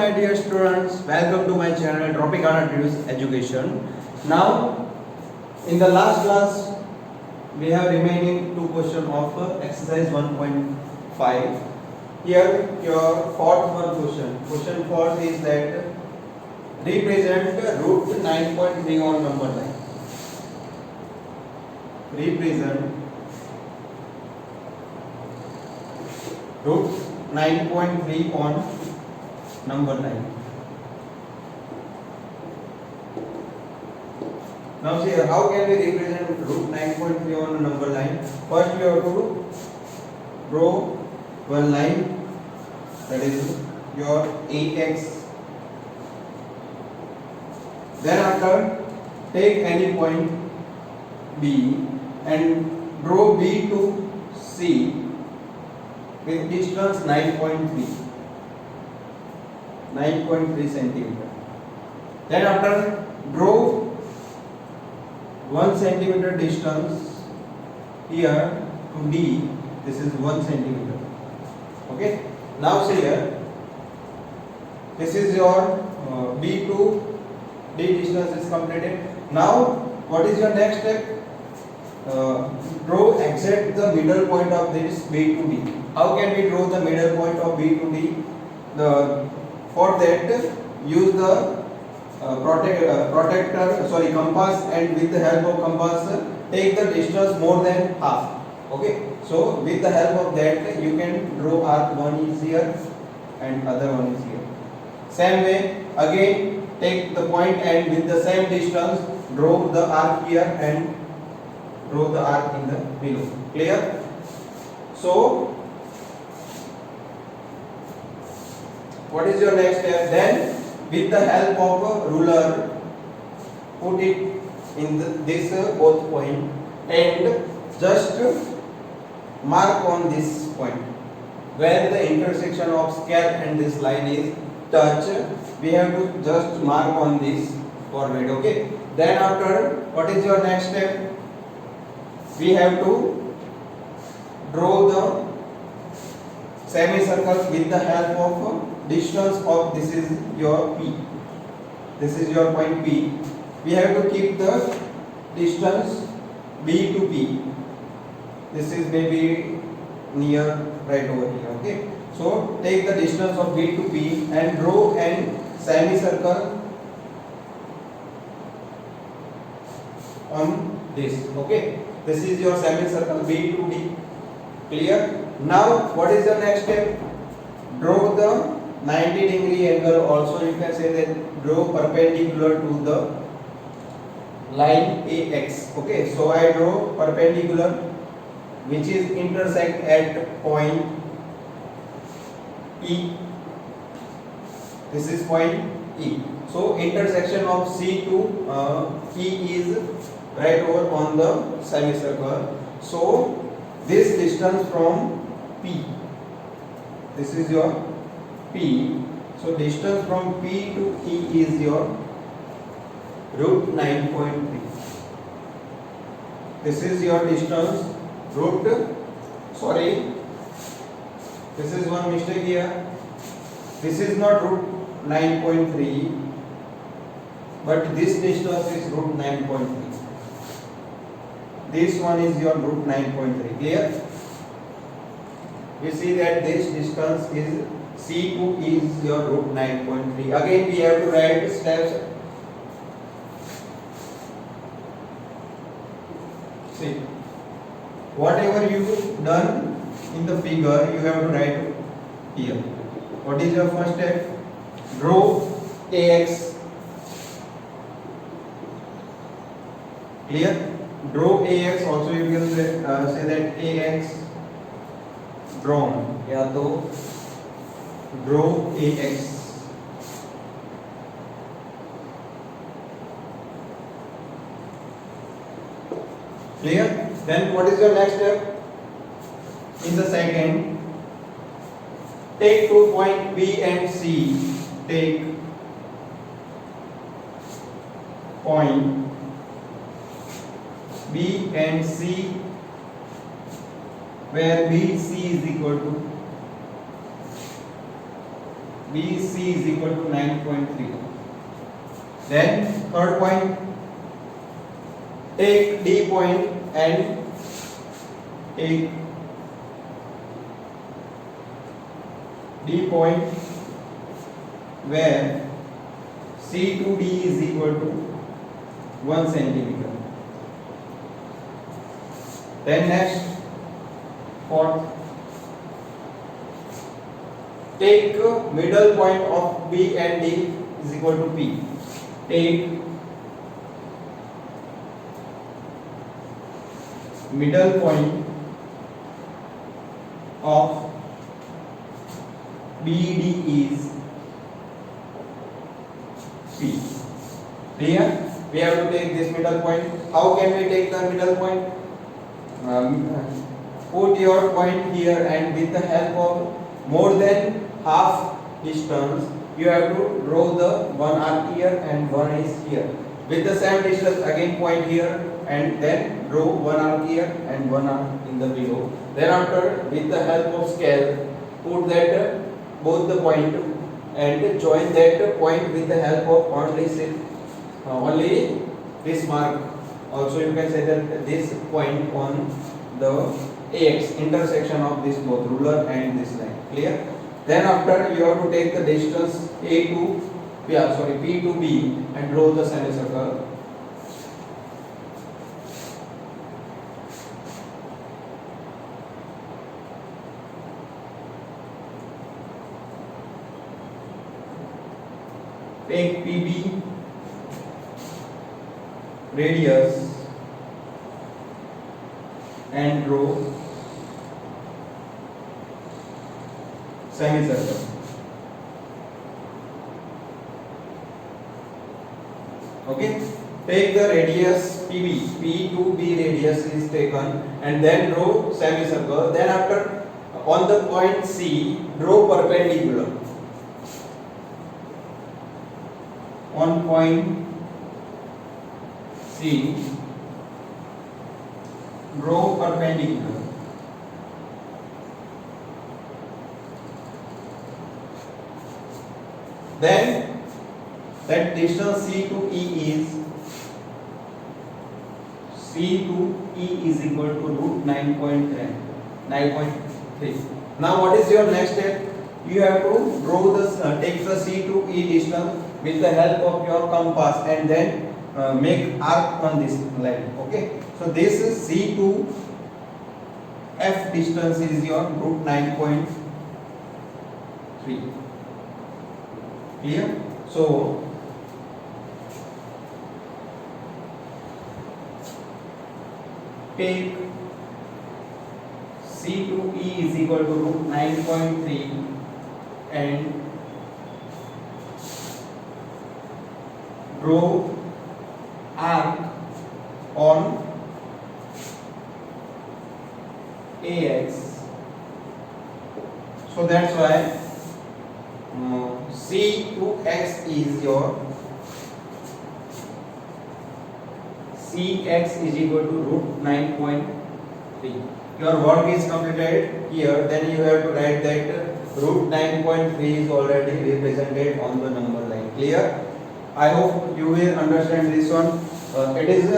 my dear students, welcome to my channel Tropicana Trius Education. Now, in the last class, we have remaining two questions of exercise 1.5. Here, your fourth one question. Question 4 is that represent root 9.3 on number line. Represent root 9.3 on number line. Now see here, how can we represent root 9.3 on number line? First we have to draw one line, that is your ax. Then after, take any point B and draw B to C with distance 9.3 centimeter. Then after, draw 1 centimeter distance here to D. This is 1 centimeter. Okay. Now see here, this is your B to D distance is completed. Now what is your next step? Draw exact the middle point of this B to D. How can we draw the middle point of B to D? For that, use the compass, and with the help of compass, take the distance more than half. Okay. So with the help of that, you can draw arc. One is here and other one is here. Same way, again take the point and with the same distance, draw the arc here and draw the arc in the below. Clear? So what is your next step? Then with the help of a ruler, put it in this both point and just mark on this point where the intersection of scale and this line is touch. We have to just mark on this forward. Okay. Then after, what is your next step? We have to draw the semicircle with the help of distance of, this is your P. This is your point P. We have to keep the distance B to P. This is maybe near right over here. Okay. So take the distance of B to P and draw an semicircle on this. Okay. This is your semicircle B to D. Clear? Now what is the next step? Draw the 90-degree angle. Also you can say that draw perpendicular to the line AX. Okay. So I draw perpendicular which is intersect at point E. This is point E. So intersection of C to E is right over on the semicircle. So this distance from P, this is your P. So distance from P to E is your root 9.3. This is your distance this is one mistake here. This is not root 9.3, but this distance is root 9.3. This one is your root 9.3. Clear? We see that this distance is C to E is your root 9.3. Again we have to write steps. See, whatever you done in the figure, you have to write here. What is your first step? Draw AX. Clear? Draw AX. Also you can say that AX drawn. या तो draw AX. Clear? Then what is your next step? In the second, take 2 point B and C. Take point B and C where BC is equal to BC is equal to 9.3. Then third point, take D point and take D point where C to D is equal to 1 centimeter. Then next, fourth, take middle point of B and D is equal to P. Take middle point of BD is P. Clear? We have to take this middle point. How can we take the middle point? Put your point here, and with the help of more than half distance, you have to draw the one arc here and one is here. With the same distance, again point here and then draw one arc here and one arc in the below. Then after, with the help of scale, put that both the point and join that point with the help of only this mark. Also you can say that this point on the AX intersection of this both ruler and this line. Clear? Then after, you have to take the distance P to B and draw the semicircle. Take PB radius and draw semicircle. Okay, take the radius PB, P to B radius is taken, and then draw semicircle. Then after, on the point C, draw perpendicular. On point C, draw perpendicular. Then that distance C to E is equal to root 9.3. Now what is your next step? You have to draw this, take the C to E distance with the help of your compass and then make arc on this line. Okay, so this is C to F distance is your root 9.3. Clear? So take C to E is equal to root 9.3 and draw arc on AX. So that's why C to X is your Cx is equal to root 9.3. Your work is completed here. Then you have to write that root 9.3 is already represented on the number line. Clear? I hope you will understand this one. It is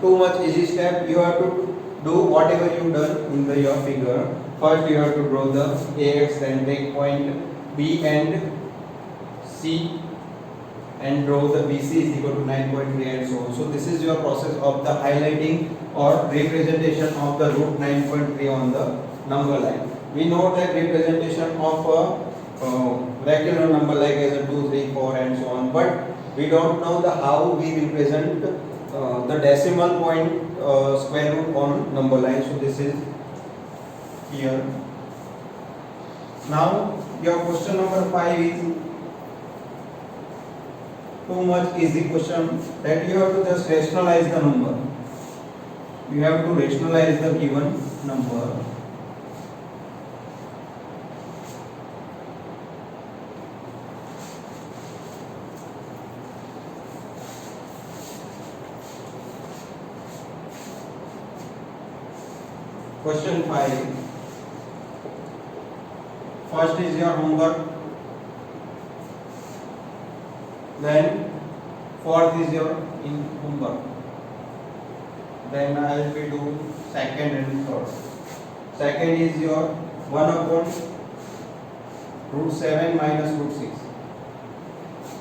too much easy step. You have to do whatever you done in your figure. First you have to draw the AX, then take point B and C and draw the BC is equal to 9.3 and so on. So this is your process of the highlighting or representation of the root 9.3 on the number line. We know that representation of a regular number like as a 2, 3, 4 and so on, but we don't know the how we represent the decimal point square root on number line. So this is here. Now your question number 5 is too much easy question that you have to just rationalize the number. You have to rationalize the given number. Question 5. First is your homework. then fourth is your in number, then I will be doing second and third. Second is your 1 upon root 7 minus root 6.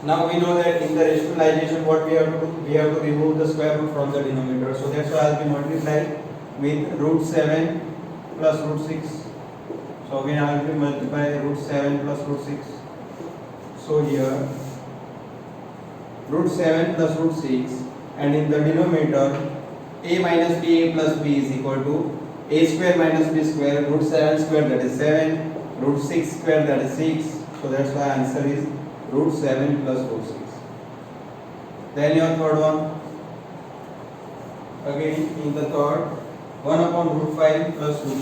Now we know that in the rationalization what we have to do, we have to remove the square root from the denominator. So that's why I will be multiplying with root 7 plus root 6. So again I will be multiply root 7 plus root 6. So here root 7 plus root 6, and in the denominator a minus b a plus b is equal to a square minus b square, root 7 square that is 7, root 6 square that is 6. So that's why answer is root 7 plus root 6. Then your third one, again in the third 1 upon root 5 plus root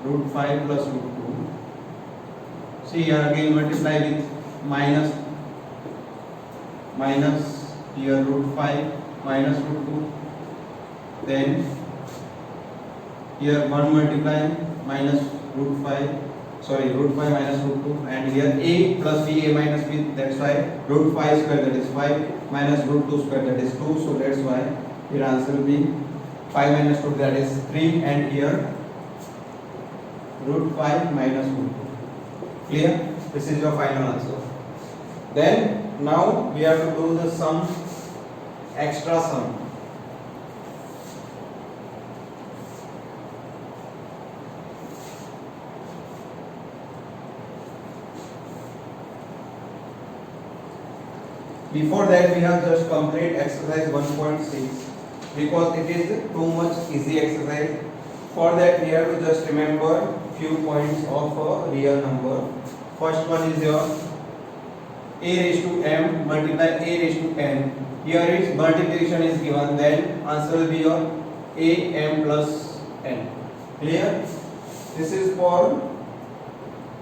2, root 5 plus root 2. See here again multiply with minus here root 5 minus root 2, then here 1 multiply minus root 5, sorry root 5 minus root 2, and here a plus b, a minus b, that's why root 5 square that is 5 minus root 2 square that is 2. So that's why your answer will be 5 minus 2 that is 3, and here root 5 minus root 2. Clear? This is your final answer. Then now we have to do the sum, extra sum. Before that we have just complete exercise 1.6 because it is too much easy exercise. For that we have to just remember few points of a real number. First one is your a raised to m multiply a raised to n. Here its multiplication is given, then answer will be your a m plus n. Clear? This is for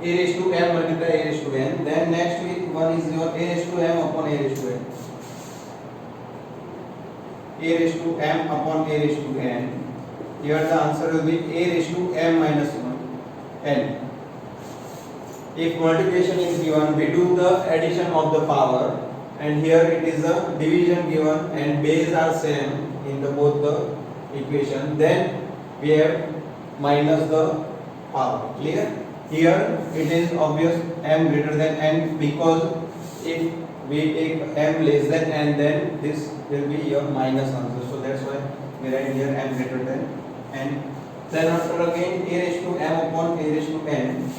a raised to m multiply a raised to n. Then next one is your a raised to m upon a raised to n. A raised to m upon a raised to n. Here the answer will be a raised to m minus 1 n. If multiplication is given, we do the addition of the power, and here it is a division given and base are same in the both the equation. Then we have minus the power. Clear? Here it is obvious m greater than n, because if we take m less than n, then this will be your minus answer. So that's why we write here m greater than n. Then after again a raised to m upon a raised to n.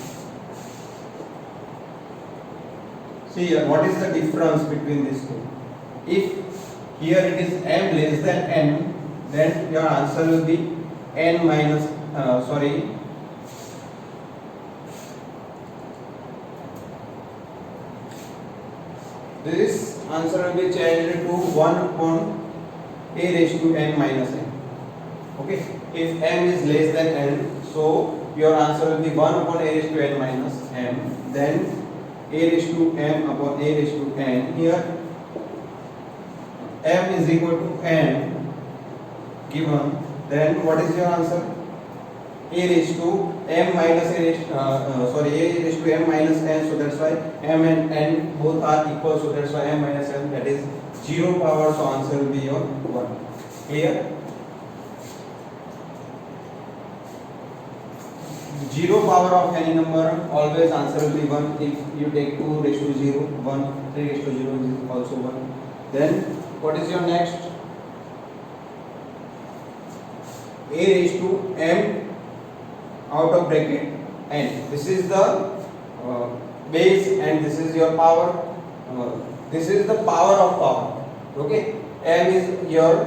See here, what is the difference between these two? If here it is m less than n, then your answer will be n minus this answer will be changed to 1 upon a raised to n minus n. Okay, if m is less than n, so your answer will be 1 upon a raised to n minus m. Then a raised to m upon a raised to n. Here m is equal to n given. Then what is your answer? A raised to m minus a raised a raised to m minus n. So that's why m and n both are equal. So that's why m minus n, that is 0 power. So answer will be your 1. Clear? 0 power of any number, always answer will be 1. If you take 2 raised to 0, 1, 3 raised to 0 is also 1. Then what is your next? A raised to m out of bracket n. This is the base and this is your power. This is the power of power. Okay, m is your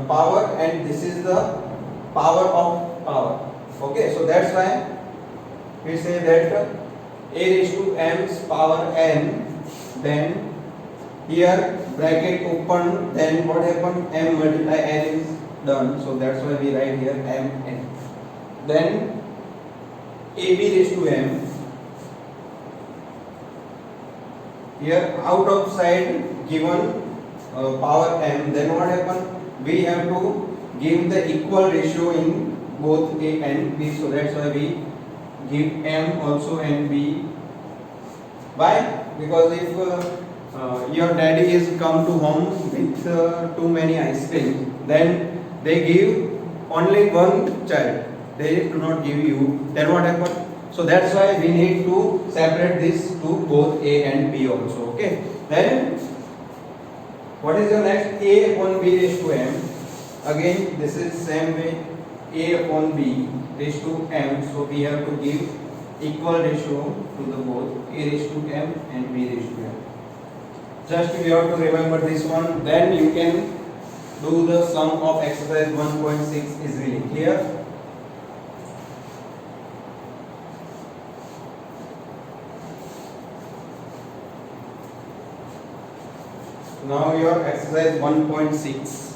power and this is the power of power. Okay, so that's why we say that a raised to m's power n. Then here bracket open, then what happened? M multiply n is done. So that's why we write here m n. Then ab raised to m. Here out of side given power m. Then what happened? We have to give the equal ratio in both a and b. So that's why we give m also and b. Why? Because if your daddy is come to home with too many ice cream, then they give only one child, they do not give you, then what happen? So that's why we need to separate this to both a and b also. Okay, then what is your next? A upon b raised to m. Again this is same way, a upon b raised to m, so we have to give equal ratio to the both a raised to m and b raised to m. Just you have to remember this one, then you can do the sum of exercise 1.6 easily. Clear? Now your exercise 1.6.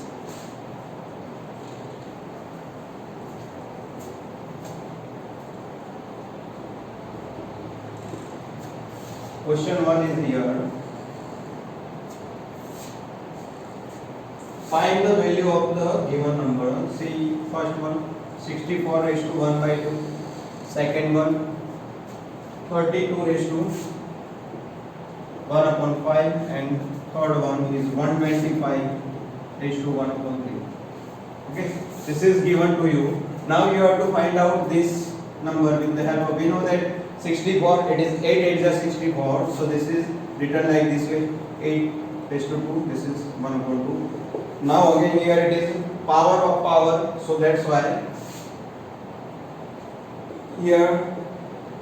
Question 1 is here. Find the value of the given number. See, first one 64 raised to 1 by 2. Second one 32 raised to 1 upon 5, and third one is 125 raised to 1 upon 3. Okay, this is given to you. Now you have to find out this number with the help of, we know that 64, it is 8 8 is 64, so this is written like this way, 8 raised to 2, this is 1 upon 2. Now again here it is power of power, so that's why here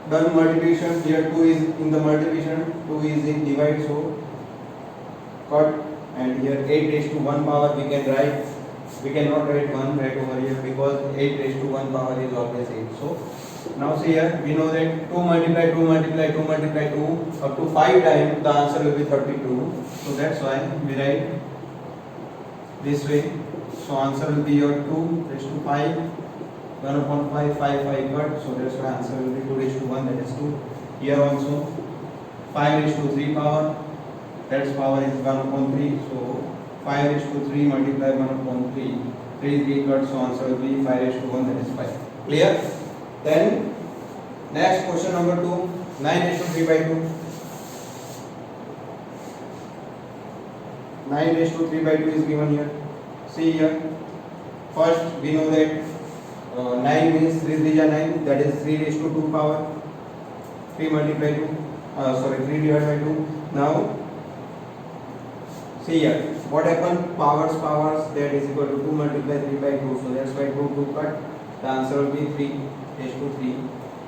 done multiplication, here 2 is in the multiplication, 2 is in divide, so cut, and here 8 raised to 1 power we can write, we cannot write 1 right over here because 8 raised to 1 power is always 8. So now see here, we know that 2 multiply 2 multiply 2 multiply 2 up to 5 times, the answer will be 32. So that's why we write this way. So answer will be your 2 raised to 5, 1 upon 5, 5 5 cut, so that's why answer will be 2 raised to 1, that is 2. Here also 5 raised to 3 power, that's power is 1 upon 3, so 5 raised to 3 multiply 1 upon 3, 3 3 cut, so answer will be 5 raised to 1, that is 5. Clear? Then next question number 2, 9 raised to 3 by 2. 9 raised to 3 by 2 is given here. See here, first we know that 9 means 3 3 is 9, that is 3 raised to 2 power, 3 multiply 2, 3 divided by 2. Now see here, what happened? Powers, that is equal to 2 multiply 3 by 2, so that's why 2 2 cut, the answer will be 3 raised to 3.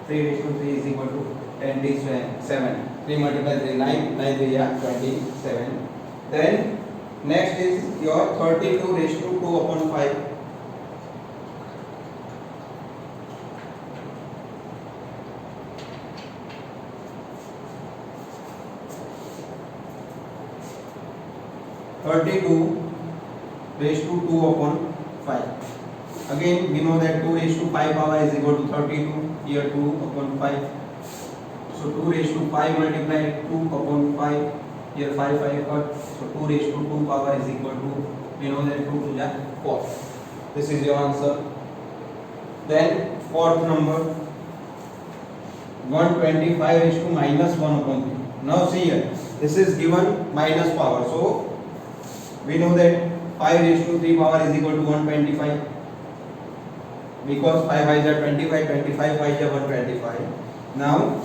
3 raised to 3 is equal to 10 raised to 7. 3 multiply 3, 9, 9 3 are 27. Then next is your 32 raised to 2 upon 5. Raised to 2 upon 5. Again we know that 2 raised to 5 power is equal to 32. Here 2 upon 5. So 2 raised to 5 multiply 2 upon 5. Here 5 5 cut. So 2 raised to 2 power is equal to, we know that 2 to the 4. This is your answer. Then fourth number 125 raised to minus 1 upon 3. Now see here, this is given minus power. So we know that 5 raised to 3 power is equal to 125, because 5 5 is 25, 25 5 is 125. Now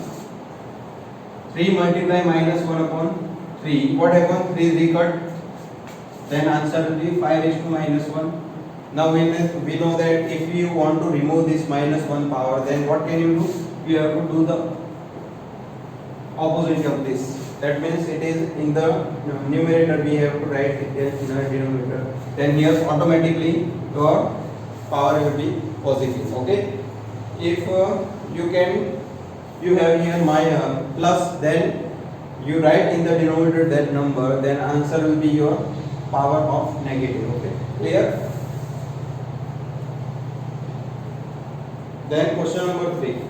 3 multiply minus 1 upon 3. What happens? 3 3 cut, then answer will be 5 raised to minus 1. Now we know that if you want to remove this minus 1 power, then what can you do? You have to do the opposite of this. That means it is in the numerator, we have to write it in the denominator. Then here automatically your power will be positive. Okay. If you have here plus, then you write in the denominator that number, then answer will be your power of negative. Okay. Clear? Then question number 3.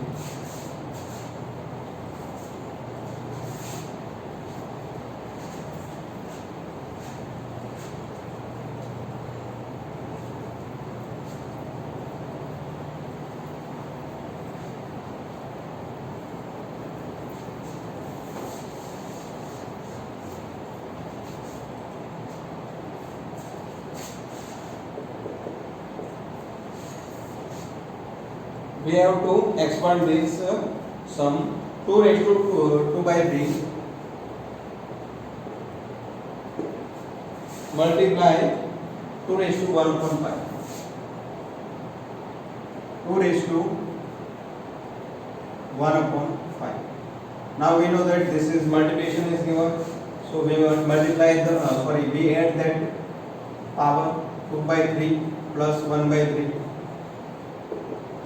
we have to expand this sum. 2 raised to 2 by 3 multiply 2 raised to 1.5. 2 raised to 1/5. Now we know that this is multiplication is given, so we will multiply the we add that power 2 by 3 plus 1 by 3.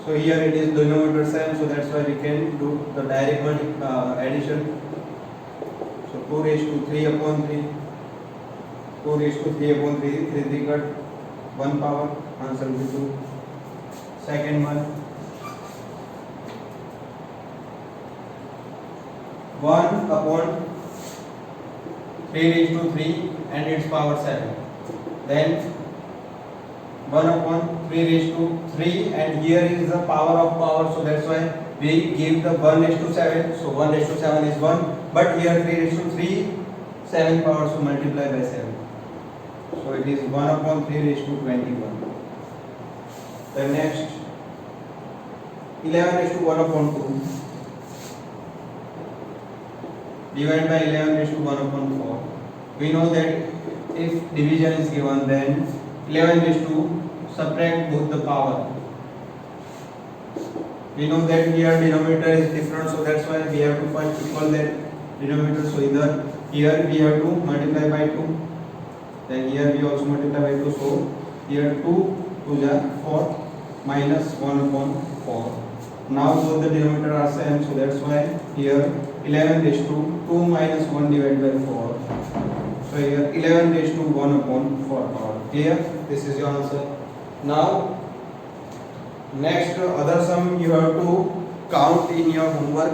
So here it is denominator same, so that's why we can do the direct addition. So 2 raised to 3/3, 2 raised to 3/3, 3 3 cut 1 power, answer will be 2. Second one, 1/3 raised to 3 and its power 7. Then 1/3 raised to 3 and here is the power of power, so that's why we give the 1 raised to 7. So 1 raised to 7 is 1, but here 3 raised to 3, 7 power, so multiply by 7. So it is 1/3 raised to 21. The next 11 raised to 1/2 divided by 11 raised to 1/4. We know that if division is given, then 11 raised to subtract both the power. We know that here denominator is different, so that's why we have to first equal that denominator. So either here we have to multiply by 2, then here we also multiply by 2. So here 2 2 is 4 minus 1/4. Now both the denominator are same, so that's why here 11 raised to 2 minus 1 divided by 4. So here 11 raised to 1/4 power. Clear? This is your answer. Now next other sum you have to count in your homework.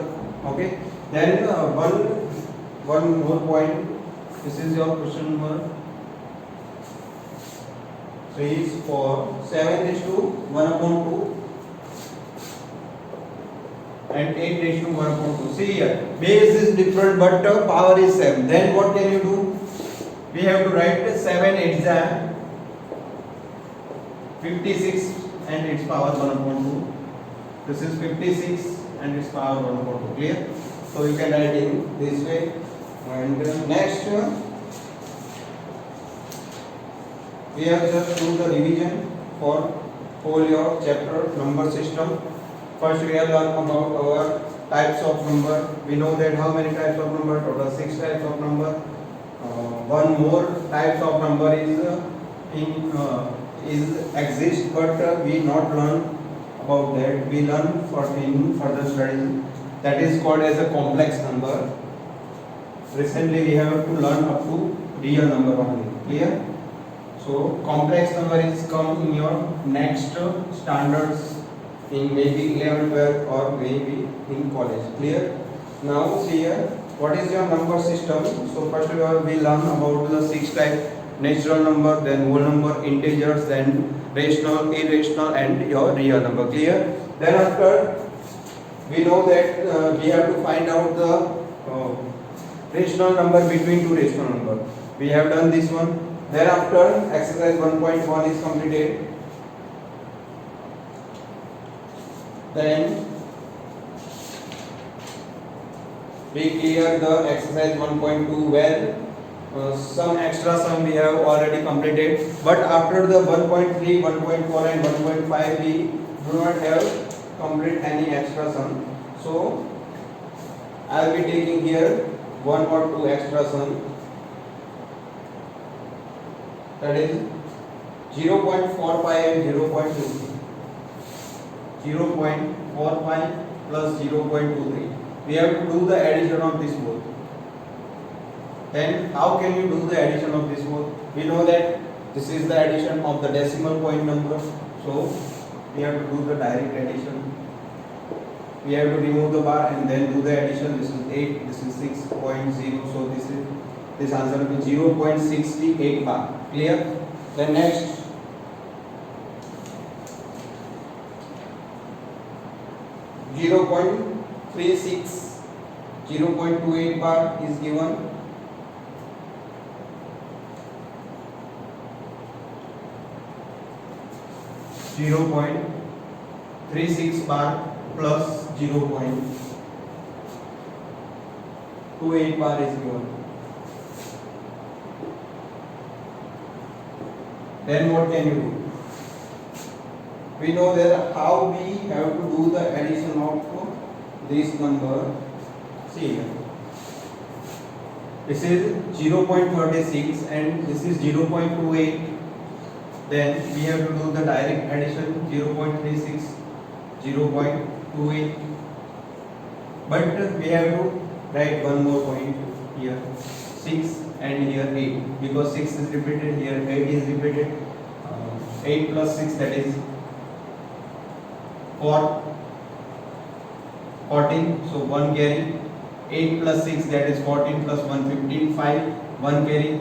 Okay. Then one more point. This is your question number 3 is for 7 raised to 1/2 and 8 raised to 1/2. See here, base is different but power is same. Then what can you do? We have to write 7 8s are 56 and its power 1/2. This is 56 and its power 1/2. Clear? So you can write in this way. And next we have just do the revision for whole your chapter number system. First we have learned about our types of number. We know that how many types of number, total 6 types of number. One more types of number is exist, but we not learn about that. We learn in further studies. That is called as a complex number. Recently we have to learn up to real number only. Clear? So complex number is come in your next standards in maybe 11, 12 or maybe in college. Clear? Now see here, what is your number system? So first we learn about the 6 types: natural number, then whole number, integers, then rational, irrational, and your real number. Clear? Then after we know that we have to find out the rational number between two rational number. We have done this one. Then after exercise 1.1 is completed. Then we clear the exercise 1.2 well. Some extra sum we have already completed, but after the 1.3, 1.4 and 1.5 we do not have complete any extra sum. So I will be taking here 1 or 2 extra sum. That is 0.45 and 0.23. 0.45 plus 0.23. We have to do the addition of this both. Then how can you do the addition of this both? We know that this is the addition of the decimal point number. So we have to do the direct addition. We have to remove the bar and then do the addition. This is 8, this is 6.0. So this answer will be 0.68 bar. Clear? Then next, zero point 0.28 bar is given. 36 bar plus 0.28 bar is given. Then what can you do? We know that how we have to do the addition of this number. See here. This is 0.36 and this is 0.28. Then we have to do the direct addition 0.36, 0.28. But we have to write one more point here, 6 and here 8, because 6 is repeated here, 8 is repeated. 8 plus 6, that is 14. So 1 carry. 8 plus 6, that is 14 plus 1, 15. 5, 1 carry.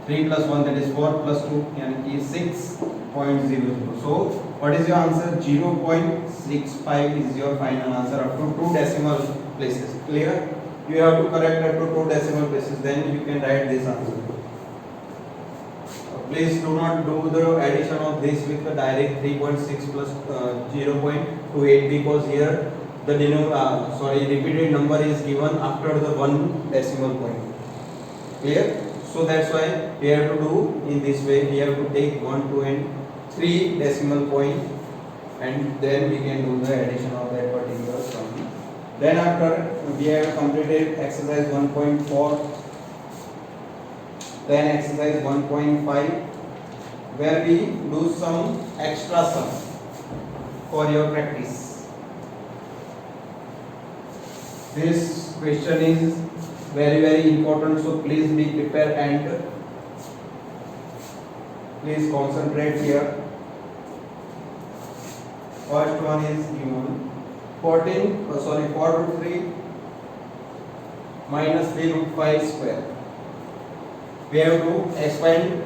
3 plus 1, that is 4 plus 2, and is 6.00. So what is your answer? 0.65 is your final answer up to 2 decimal places. Clear? You have to correct up to 2 decimal places, then you can write this answer. Please do not do the addition of this with the direct 3.6 plus 0.28, because here the repeated number is given after the 1 decimal point. Clear? So that's why we have to do in this way. We have to take 1, 2 and 3 decimal point, and then we can do the addition of that particular sum. Then after we have completed exercise 1.4, then exercise 1.5, where we do some extra sum for your practice. This question is very important, so please be prepared and please concentrate here. First one is given 4 root 3 minus 3 root 5 square. We have to expand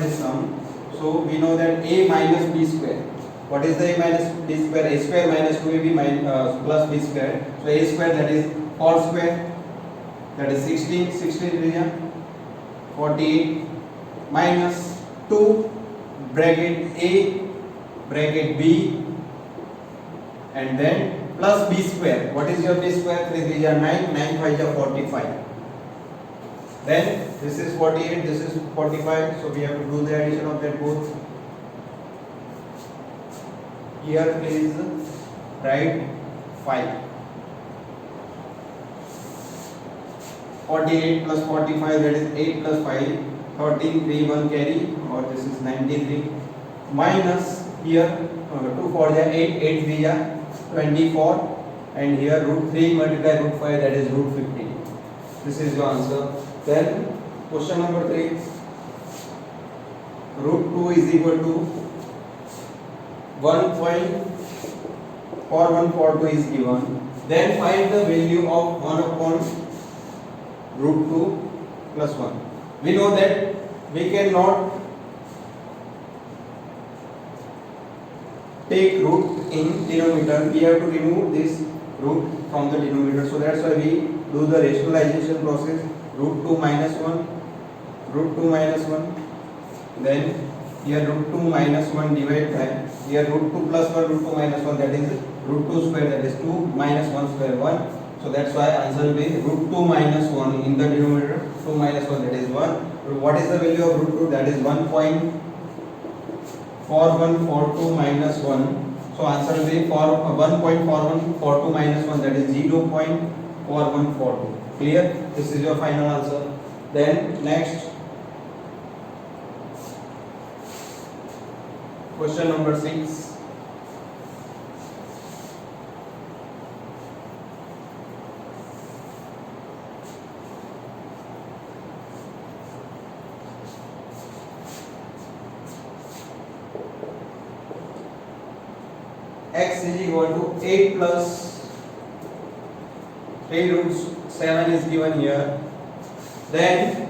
this sum. So we know that a minus b square. What is the a minus b square? A square minus 2ab plus b square. So a square, that is 4 square, that is 16 48 minus 2 bracket a bracket b and then plus b square. What is your b square? 3 3 9, 9 5 45. Then this is 48, this is 45, so we have to do the addition of that both. Here please write 5. 48 plus 45, that is 8 plus 5, 13, 3, 1 carry, or this is 93, minus here 2 4 8, 8 3 24, and here root 3 multiply root 5, that is root 15. This is your answer. Then question number 3, root 2 is equal to 1.4142 is given. Then find the value of 1 upon root 2 plus 1. We know that we cannot take root in denominator. We have to remove this root from the denominator. So that's why we do the rationalization process. Root 2 minus 1, root 2 minus 1, then here root 2 minus 1 divided by here root 2 plus 1, root 2 minus 1, that is root 2 square, that is 2 minus 1 square 1. So that's why answer will be root 2 minus 1 in the denominator. 2 minus 1, that is 1. What is the value of root 2? That is 1.4142 minus 1. So answer will be 1.4142 minus 1, that is 0.4142. Clear? This is your final answer. Then next question number 6. X is equal to 8 plus 3 root 7 is given here. Then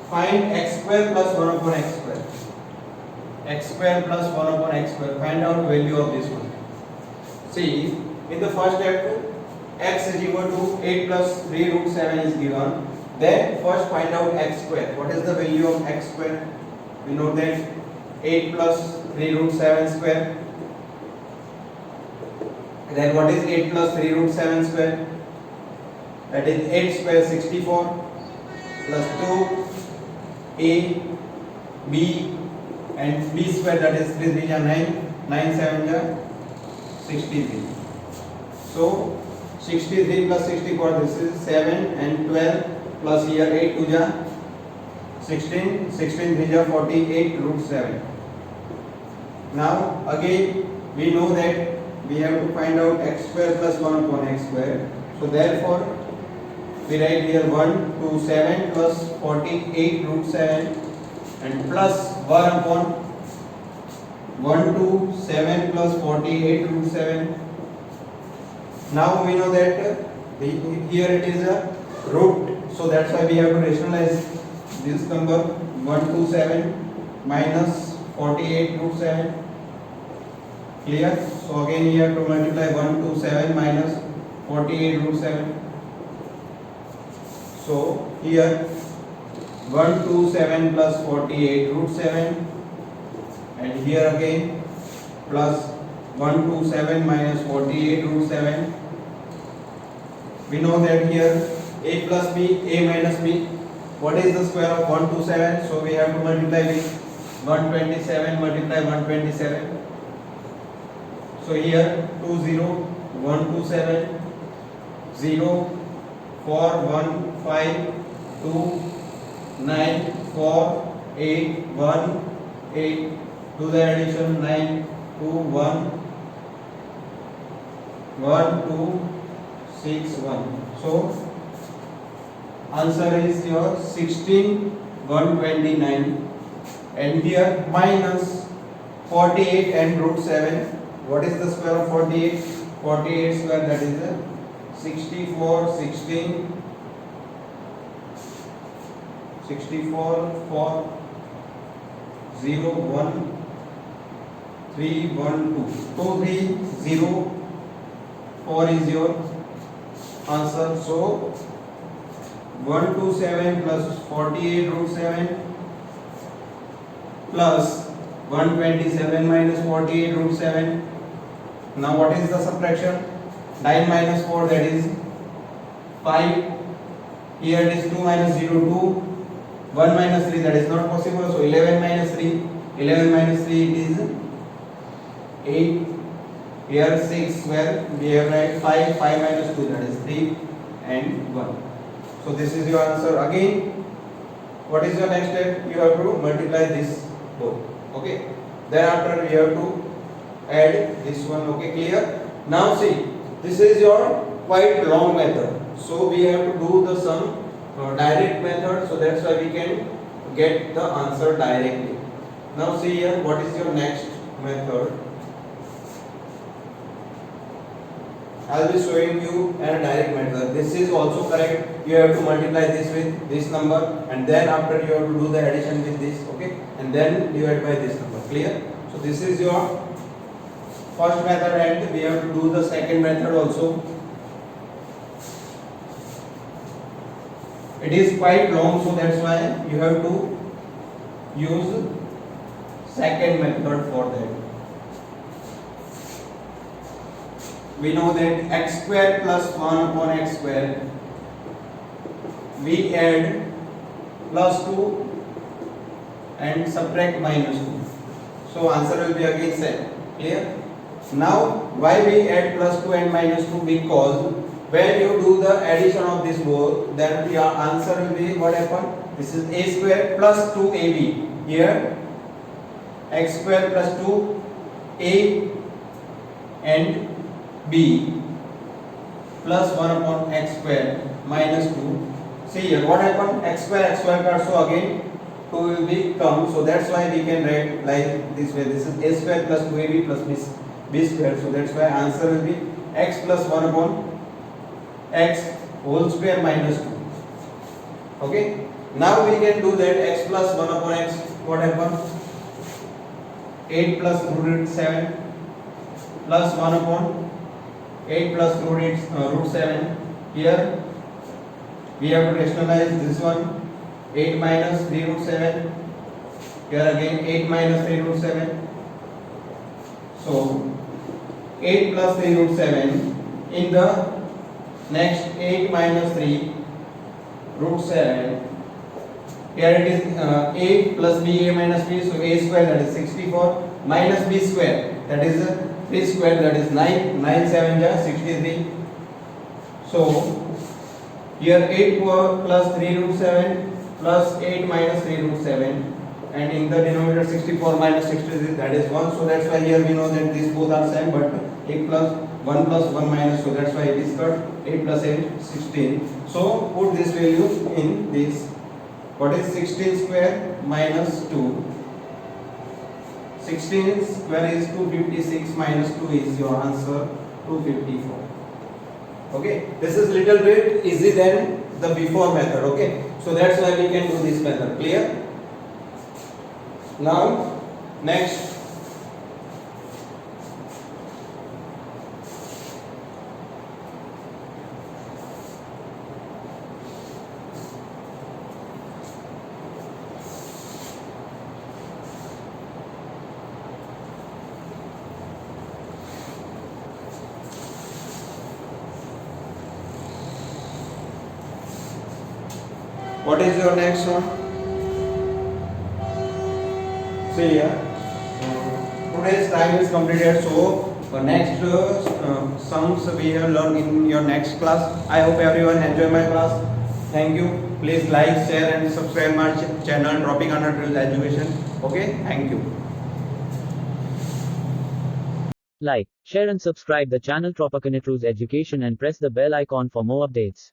find x square plus 1 upon x square. X square plus 1 upon x square. Find out value of this one. See, in the first step, x is equal to 8 plus 3 root 7 is given. Then first find out x square. What is the value of x square? We know that 8 plus 3 root 7 square. Then what is 8 plus 3 root 7 square? That is 8 square 64 plus 2 a b and b square, that is 3 3 9, 9 7 63. So 63 plus 64, this is 7 and 12 plus here 8 2 16, 16 3 48 root 7. Now again we know that we have to find out x square plus 1 upon x square. So therefore we write here 1 to 7 plus 48 root 7 and plus 1 upon 1 to 7 plus 48 root 7. Now we know that here it is a root, so that's why we have to rationalize this number 1 to 7 minus 48 root 7. Clear? So again you have to multiply 1 to 7 minus 48 root 7. So here 1 to 7 plus 48 root 7 and here again plus 1 to 7 minus 48 root 7. We know that here a plus b, a minus b. What is the square of 1 to 7? So we have to multiply with 127, multiply 127. So here 2 0, 1 2 7, 0 4 1 5 2 9 4 8 1 8. Do the addition 9 2 1 1 2 6 1. So answer is your 16 129 and here minus 48 and root 7. What is the square of 48? 48 square, that is 64 16 64 4 0 1 3 1 2. 2 3 0 4 is your answer. So 127 plus 48 root 7 plus 127 minus 48 root 7. Now what is the subtraction? 9 minus 4, that is 5. Here it is 2 minus 0 2. 1 minus 3, that is not possible. So 11 minus 3. 11 minus 3 it is 8. Here 6 where we have write 5. 5 minus 2, that is 3 and 1. So this is your answer. Again, what is your next step? You have to multiply this both. Okay. Thereafter we have to add this one. Okay, clear? Now see, this is your quite long method. So we have to do the sum direct method. So that's why we can get the answer directly. Now see here, what is your next method? I will be showing you a direct method. This is also correct. You have to multiply this with this number and then after you have to do the addition with this, okay, and then divide by this number. Clear? So this is your first method and we have to do the second method also. It is quite long, so that's why you have to use second method for that. We know that x square plus 1 upon x square, we add plus 2 and subtract minus 2. So answer will be again same. Clear? Now why we add plus 2 and minus 2? Because when you do the addition of this both, then your answer will be what happened? This is a square plus 2ab. Here x square plus 2a and b plus 1 upon x square minus 2. See here what happened? X square cut, so again 2 will be come. So that's why we can write like this way. This is a square plus 2ab plus b square. So that's why answer will be x plus 1 upon x whole square minus 2. Okay. Now we can do that x plus 1 upon x. What happened? 8 plus root 7 plus 1 upon 8 plus root 7. Here we have to rationalize this one. 8 minus 3 root 7. Here again 8 minus 3 root 7. So 8 plus 3 root 7. In the next 8 minus 3 root 7. Here it is 8 plus b a minus b, so a square, that is 64, minus b square, that is 3 square, that is 9. 9 7 ja 63. So here 8 plus 3 root 7 plus 8 minus 3 root 7, and in the denominator 64 minus 63, that is 1. So that's why here we know that these both are same, but 8 plus 1 plus 1 minus, so that's why it is cut. 8 plus 8 16. So put this value in this. What is 16 square minus 2? 16 square is 256, minus 2 is your answer, 254. Okay, this is little bit easy than the before method. Okay, so that's why we can do this method. Clear? Now next, what is your next one? See here, today's time is completed. So next sums we have learned in your next class. I hope everyone enjoy my class. Thank you. Please like, share and subscribe my channel Tropicana Drills Education. Okay, thank you. Like, share and subscribe the channel Tropicana Drills Education and press the bell icon for more updates.